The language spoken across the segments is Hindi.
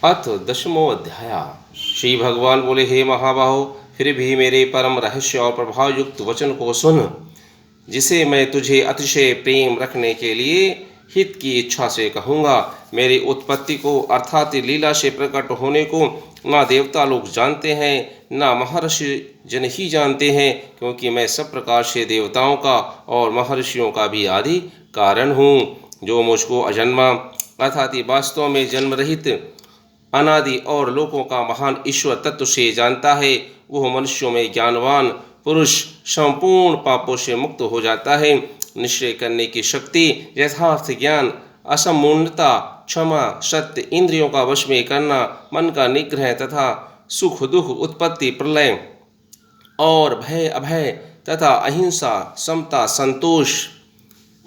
अथ 10वां अध्याय। श्री भगवान बोले, हे महाबाहो, फिर भी मेरे परम रहस्य और प्रभाव युक्त वचन को सुन, जिसे मैं तुझे अतिशय प्रेम रखने के लिए हित की इच्छा से कहूँगा। मेरी उत्पत्ति को अर्थात लीला से प्रकट होने को ना देवता लोग जानते हैं, ना महर्षि जन ही जानते हैं, क्योंकि मैं सब प्रकार से देवताओं का और महर्षियों का भी आदि कारण हूँ। जो मुझको अजन्मा अर्थात वास्तव में जन्म रहित अनादि और लोकों का महान ईश्वर तत्व से जानता है, वह मनुष्यों में ज्ञानवान पुरुष संपूर्ण पापों से मुक्त हो जाता है। निश्चय करने की शक्ति, यथार्थ ज्ञान, असमूर्णता, क्षमा, सत्य, इंद्रियों का वश में करना, मन का निग्रह तथा सुख दुख, उत्पत्ति प्रलय और भय अभय तथा अहिंसा, समता, संतोष,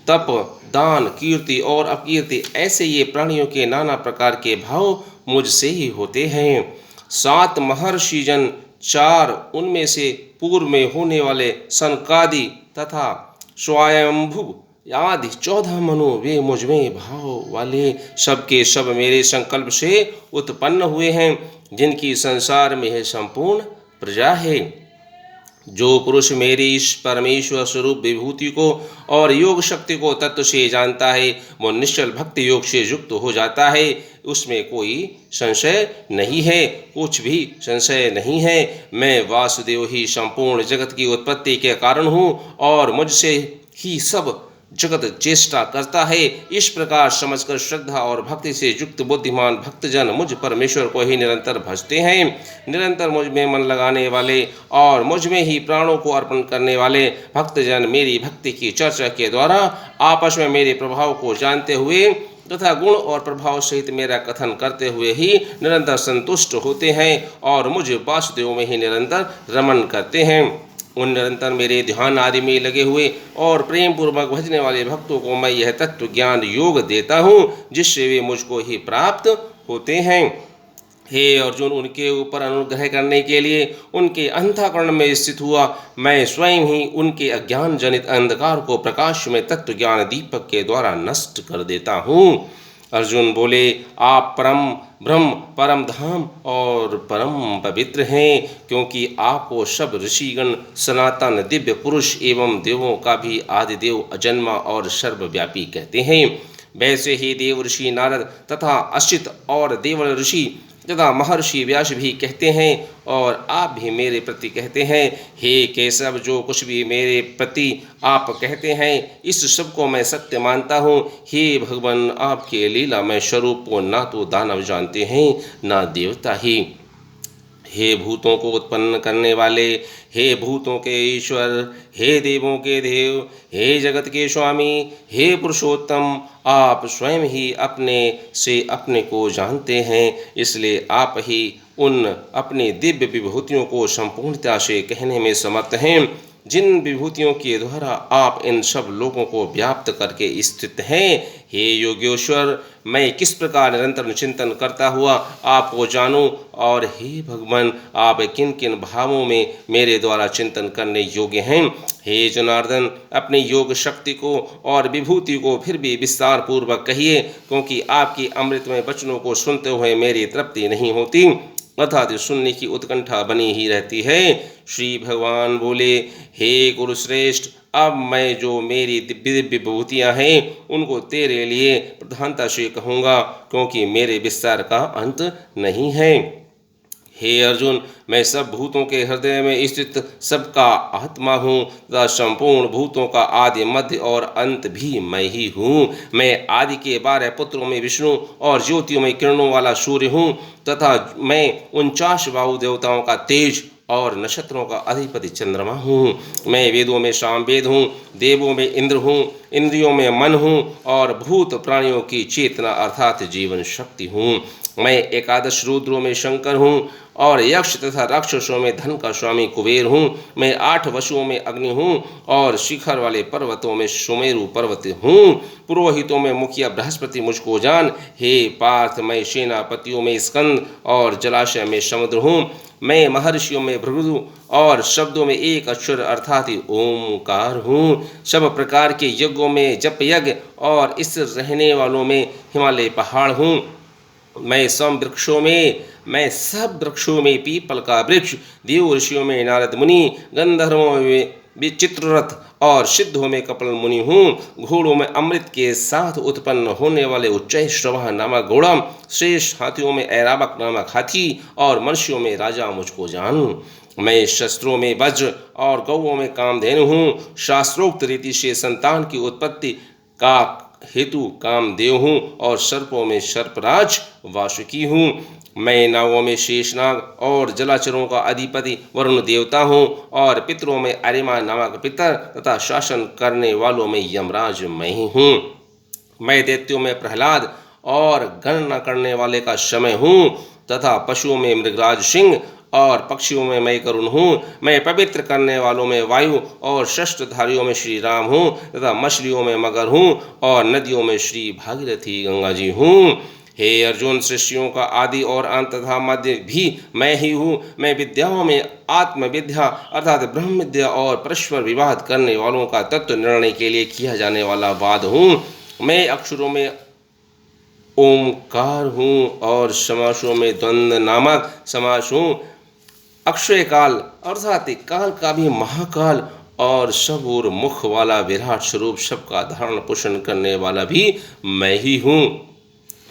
तप, दान, कीर्ति और अपकीर्ति, ऐसे ये प्राणियों के नाना प्रकार के भाव मुझसे ही होते हैं। 7 महर्षि जन, 4 उनमें से पूर्व में होने वाले सनकादि तथा स्वयंभु आदि 14 मनु, वे मुझ में भाव वाले सबके सब मेरे संकल्प से उत्पन्न हुए हैं, जिनकी संसार में है संपूर्ण प्रजा है। जो पुरुष मेरी इस परमेश्वर स्वरूप विभूति को और योग शक्ति को तत्व से जानता है, वो निश्चल भक्ति योग से युक्त हो जाता है। उसमें कोई संशय नहीं है, कुछ भी संशय नहीं है। मैं वासुदेव ही संपूर्ण जगत की उत्पत्ति के कारण हूँ और मुझसे ही सब जगत चेष्टा करता है। इस प्रकार समझकर श्रद्धा और भक्ति से युक्त बुद्धिमान भक्तजन मुझ परमेश्वर को ही निरंतर भजते हैं। निरंतर मुझ में मन लगाने वाले और मुझ में ही प्राणों को अर्पण करने वाले भक्तजन मेरी भक्ति की चर्चा के द्वारा आपस में मेरे प्रभाव को जानते हुए तथा गुण और प्रभाव सहित मेरा कथन करते हुए ही निरंतर संतुष्ट होते हैं और मुझ वासुदेव में ही निरंतर रमन करते हैं। उन निरंतर मेरे ध्यान आदि में लगे हुए और प्रेम पूर्वक भजने वाले भक्तों को मैं यह तत्व ज्ञान योग देता हूँ, जिससे वे मुझको ही प्राप्त होते हैं। हे अर्जुन, उनके ऊपर अनुग्रह करने के लिए उनके अंतःकरण में स्थित हुआ मैं स्वयं ही उनके अज्ञान जनित अंधकार को प्रकाश में तत्व ज्ञान दीपक के द्वारा नष्ट कर देता हूँ। अर्जुन बोले, आप परम ब्रह्म, परम धाम और परम पवित्र हैं, क्योंकि आपको सब ऋषिगण सनातन दिव्य पुरुष एवं देवों का भी आदि देव, अजन्मा और सर्वव्यापी कहते हैं। वैसे ही देव ऋषि नारद तथा असित और देवल ऋषि तथा महर्षि व्यास भी कहते हैं और आप भी मेरे प्रति कहते हैं। हे केशव, जो कुछ भी मेरे प्रति आप कहते हैं, इस सब को मैं सत्य मानता हूँ। हे भगवान, आपके लीलामय स्वरूप को ना तो दानव जानते हैं, ना देवता ही। हे भूतों को उत्पन्न करने वाले, हे भूतों के ईश्वर, हे देवों के देव, हे जगत के स्वामी, हे पुरुषोत्तम, आप स्वयं ही अपने से अपने को जानते हैं, इसलिए आप ही उन अपनी दिव्य विभूतियों को संपूर्णता से कहने में समर्थ हैं, जिन विभूतियों के द्वारा आप इन सब लोगों को व्याप्त करके स्थित हैं। हे योगेश्वर, मैं किस प्रकार निरंतर चिंतन करता हुआ आपको जानूं, और हे भगवान, आप किन किन भावों में मेरे द्वारा चिंतन करने योग्य हैं। हे जनार्दन, अपनी योग शक्ति को और विभूति को फिर भी विस्तार पूर्वक कहिए, क्योंकि आपकी अमृतमय वचनों को सुनते हुए मेरी तृप्ति नहीं होती, अर्थात सुनने की उत्कंठा बनी ही रहती है। श्री भगवान बोले, हे गुरुश्रेष्ठ, अब मैं जो मेरी दिव्य दिव्य विभूतियाँ हैं उनको तेरे लिए प्रधानता से कहूँगा, क्योंकि मेरे विस्तार का अंत नहीं है। हे अर्जुन, मैं सब भूतों के हृदय में स्थित सबका आत्मा हूँ तथा संपूर्ण भूतों का आदि मध्य और अंत भी मैं ही हूँ। मैं आदि के 12 पुत्रों में विष्णु और ज्योतियों में किरणों वाला सूर्य हूँ तथा मैं 49 बाहु देवताओं का तेज और नक्षत्रों का अधिपति चंद्रमा हूँ। मैं वेदों में सामवेद हूँ, देवों में इंद्र हूँ, इंद्रियों में मन हूँ और भूत प्राणियों की चेतना अर्थात जीवन शक्ति हूँ। मैं 11 रुद्रों में शंकर हूँ और यक्ष तथा राक्षसों में धन का स्वामी कुबेर हूँ। मैं 8 वसुओं में अग्नि हूँ और शिखर वाले पर्वतों में सुमेरु पर्वत हूँ। पुरोहितों में मुखिया बृहस्पति मुझको जान। हे पार्थ, मैं सेनापतियों में स्कंद और जलाशय में समुद्र हूँ। मैं महर्षियों में भृगु और शब्दों में एक अक्षर अर्थात ओमकार हूँ। सब प्रकार के यज्ञों में जप यज्ञ और इस रहने वालों में हिमालय पहाड़ हूँ। मैं सब वृक्षों में पीपल का वृक्ष, देव ऋषियों में नारद मुनि, गंधर्वों में विचित्ररथ और सिद्धों में कपिल मुनि हूँ। घोड़ों में अमृत के साथ उत्पन्न होने वाले उच्चय श्रवः नामक घोड़ा, श्रेष्ठ हाथियों में ऐरावत नामक हाथी और मनुष्यों में राजा मुझको जान। मैं शस्त्रों में वज्र और गौओं में कामधेनु हूँ। शास्त्रोक्त रीति से संतान की उत्पत्ति का हेतु कामदेव हूँ और सर्पों में सर्पराज वासुकी हूँ। मैं नावों में शेषनाग और जलाचरों का अधिपति वरुण देवता हूँ और पितरों में अरिमा नामक पितर तथा शासन करने वालों में यमराज मैं ही हूँ। मैं दैत्यों में प्रहलाद और गणना करने वाले का समय हूँ तथा पशुओं में मृगराज सिंह और पक्षियों में मैं करुण हूँ। मैं पवित्र करने वालों में वायु और शस्त्रधारियों में श्री राम हूँ तथा मछलियों में मगर हूँ और नदियों में श्री भागीरथी गंगा जी हूँ। हे अर्जुन, सृष्टियों का आदि और अंत तथा मध्य भी मैं ही हूँ। मैं विद्याओं में आत्मविद्या अर्थात ब्रह्म विद्या और परस्पर विवाद करने वालों का तत्व निर्णय के लिए किया जाने वाला वाद हूँ। मैं अक्षरों में ओमकार हूँ और समासों में द्वंद्व नामक समास हूँ। अक्षय काल अर्थात काल का भी महाकाल और सब और मुख वाला विराट स्वरूप सबका धारण पोषण करने वाला भी मैं ही हूँ।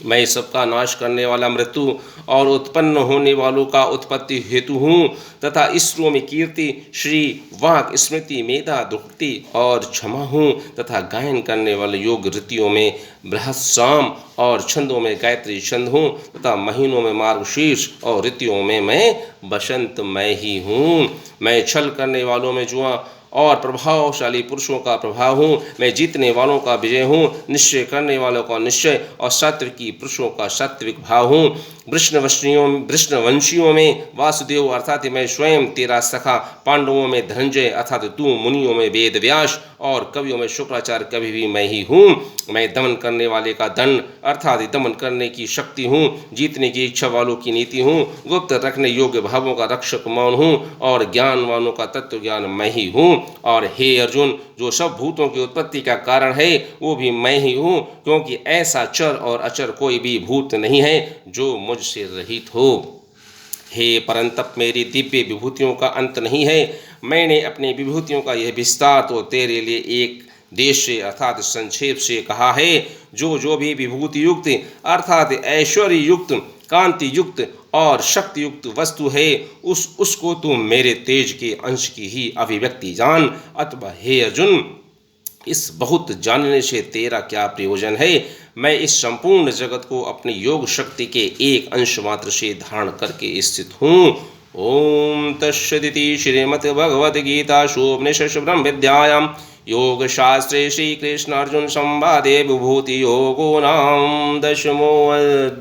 मैं सबका नाश करने वाला मृत्यु और उत्पन्न होने वालों का उत्पत्ति हेतु हूँ तथा ईश्वरों में कीर्ति, श्री, वाक, स्मृति, मेधा, दुक्ति और क्षमा हूँ तथा गायन करने वाले योग ऋतियों में बृहस्साम और छंदों में गायत्री छंद हूँ तथा महीनों में मार्गशीर्ष और ऋतुओं में मैं बसंत मैं ही हूँ। मैं छल करने वालों में जुआ और प्रभावशाली पुरुषों का प्रभाव हूँ। मैं जीतने वालों का विजय हूँ, निश्चय करने वालों का निश्चय और सात्विकी पुरुषों का सात्विक भाव हूँ। वृष्णवंशियों में वासुदेव अर्थात मैं स्वयं तेरा सखा, पांडवों में धनंजय अर्थात तू, मुनियों में वेद व्यास और कवियों में शुक्राचार्य कवि भी मैं ही हूँ। मैं दमन करने वाले का दंड अर्थात दमन करने की शक्ति हूँ, जीतने की इच्छा वालों की नीति हूँ, गुप्त रखने योग्य भावों का रक्षक मौन हूँ और ज्ञानवानों का तत्व ज्ञान मैं ही हूँ। और हे अर्जुन, जो सब भूतों की उत्पत्ति का कारण है वो भी मैं ही हूँ, क्योंकि ऐसा चर और अचर कोई भी भूत नहीं है जो मुझसे रहित हो। हे परंतप, मेरी दिव्य विभूतियों का अंत नहीं है। मैंने अपनी विभूतियों का यह विस्तार तो तेरे लिए एक देश से अर्थात संक्षेप से कहा है। जो भी विभूति युक्त अर्थात ऐश्वर्य युक्त, कांति युक्त और शक्ति युक्त वस्तु है उसको तू मेरे तेज के अंश की ही अभिव्यक्ति जान। अथवा हे अर्जुन, इस बहुत जानने से तेरा क्या प्रयोजन है। मैं इस संपूर्ण जगत को अपनी योग शक्ति के एक अंश मात्र से धारण करके स्थित हूँ। ओम तत्सदिति श्रीमद्भगवद्गीतासु उपनिषत्सु ब्रह्म विद्यायां योग शास्त्रे श्री कृष्ण अर्जुन संवादे विभूति योगो नाम 10वां अध्याय।